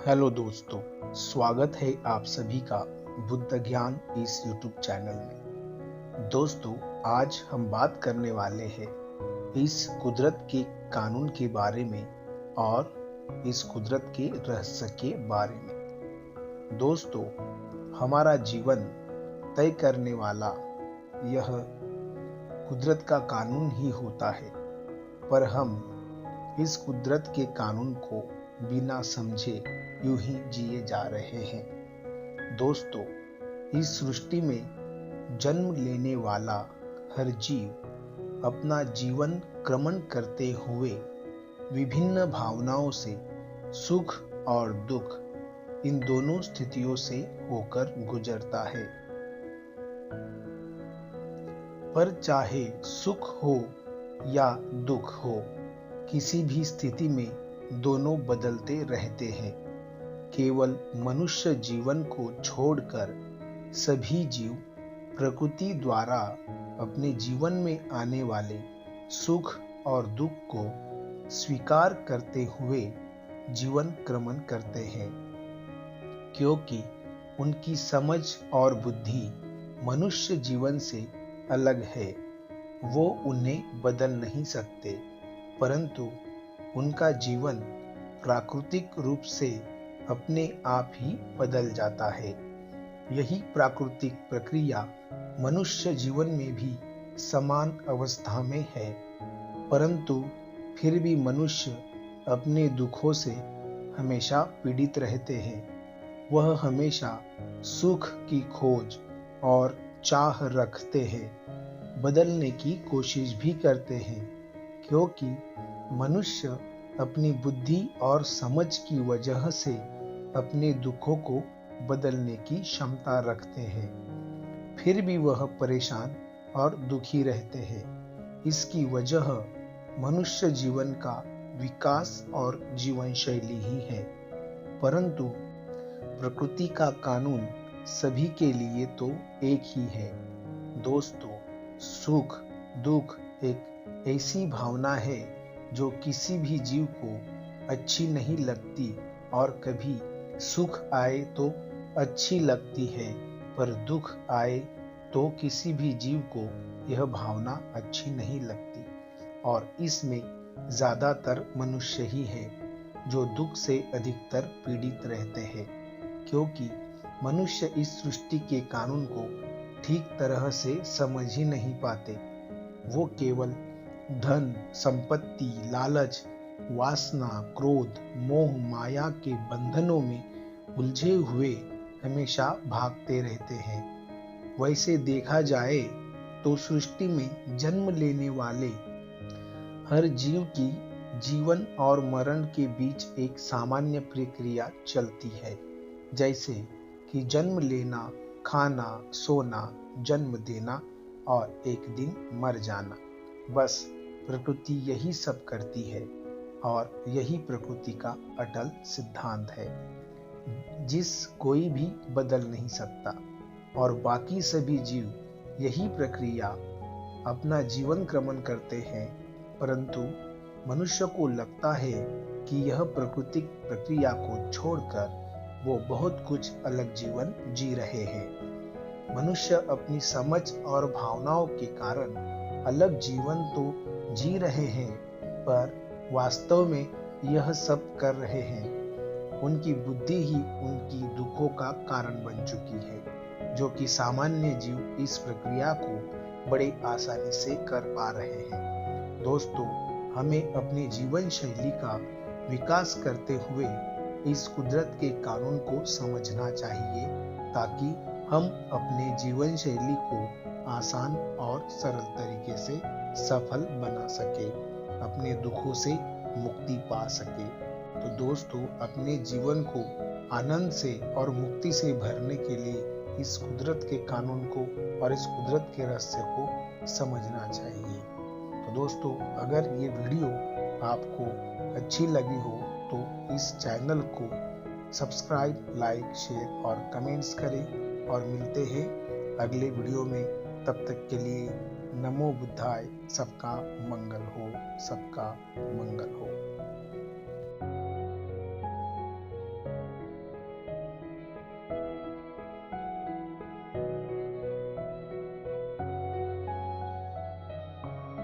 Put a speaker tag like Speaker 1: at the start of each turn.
Speaker 1: Hello दोस्तों, स्वागत है आप सभी का बुद्ध ज्ञान इस YouTube चैनल में। दोस्तों, आज हम बात करने वाले हैं इस कुदरत के कानून के बारे में और इस कुदरत के रहस्य के बारे में। दोस्तों, हमारा जीवन तय करने वाला यह कुदरत का कानून ही होता है, पर हम इस कुदरत के कानून को बिना समझे यूं ही जिए जा रहे हैं। दोस्तों, इस सृष्टि में जन्म लेने वाला हर जीव अपना जीवन क्रमण करते हुए विभिन्न भावनाओं से सुख और दुख इन दोनों स्थितियों से होकर गुजरता है। पर चाहे सुख हो या दुख हो, किसी भी स्थिति में दोनों बदलते रहते हैं। केवल मनुष्य जीवन को छोड़कर सभी जीव प्रकृति द्वारा अपने जीवन में आने वाले सुख और दुख को स्वीकार करते हुए जीवन क्रमण करते हैं, क्योंकि उनकी समझ और बुद्धि मनुष्य जीवन से अलग है। वो उन्हें बदल नहीं सकते, परंतु उनका जीवन प्राकृतिक रूप से अपने आप ही बदल जाता है। यही प्राकृतिक प्रक्रिया मनुष्य जीवन में भी समान अवस्था में है, परंतु फिर भी मनुष्य अपने दुखों से हमेशा पीड़ित रहते हैं। वह हमेशा सुख की खोज और चाह रखते हैं, बदलने की कोशिश भी करते हैं, क्योंकि मनुष्य अपनी बुद्धि और समझ की वजह से अपने दुखों को बदलने की क्षमता रखते हैं। फिर भी वह परेशान और दुखी रहते हैं। इसकी वजह मनुष्य जीवन का विकास और जीवन शैली ही है। परंतु प्रकृति का कानून सभी के लिए तो एक ही है। दोस्तों, सुख दुख एक ऐसी भावना है जो किसी भी जीव को अच्छी नहीं लगती, और कभी सुख आए तो अच्छी लगती है, पर दुख आए तो किसी भी जीव को यह भावना अच्छी नहीं लगती। और इसमें ज्यादातर मनुष्य ही है जो दुख से अधिकतर पीड़ित रहते हैं, क्योंकि मनुष्य इस सृष्टि के कानून को ठीक तरह से समझ ही नहीं पाते। वो केवल धन, संपत्ति, लालच, वासना, क्रोध, मोह, माया के बंधनों में उलझे हुए हमेशा भागते रहते हैं। वैसे देखा जाए तो सृष्टि में जन्म लेने वाले हर जीव की जीवन और मरण के बीच एक सामान्य प्रक्रिया चलती है, जैसे कि जन्म लेना, खाना, सोना, जन्म देना और एक दिन मर जाना। बस प्रकृति यही सब करती है, और यही प्रकृति का अटल सिद्धांत है, जिस कोई भी बदल नहीं सकता। और बाकी सभी जीव यही प्रक्रिया अपना जीवन क्रमण करते हैं, परंतु मनुष्य को लगता है कि यह प्राकृतिक प्रक्रिया को छोड़कर वो बहुत कुछ अलग जीवन जी रहे हैं। मनुष्य अपनी समझ और भावनाओं के कारण अलग जीवन तो जी रहे हैं, पर वास्तव में यह सब कर रहे हैं। उनकी बुद्धि ही उनकी दुखों का कारण बन चुकी है, जो कि सामान्य जीव इस प्रक्रिया को बड़े आसानी से कर पा रहे हैं। दोस्तों, हमें अपनी जीवन शैली का विकास करते हुए इस कुदरत के कानून को समझना चाहिए, ताकि हम अपने जीवन शैली को आसान और सरल तरीके से सफल बना सके, अपने दुखों से मुक्ति पा सके। तो दोस्तों, अपने जीवन को आनंद से और मुक्ति से भरने के लिए इस कुदरत के कानून को और इस कुदरत के रहस्य को समझना चाहिए। तो दोस्तों, अगर ये वीडियो आपको अच्छी लगी हो तो इस चैनल को सब्सक्राइब, लाइक, शेयर और कमेंट्स करें, और मिलते हैं अगले वीडियो में। तब तक के लिए नमो बुद्धाय। सबका मंगल हो, सबका मंगल हो।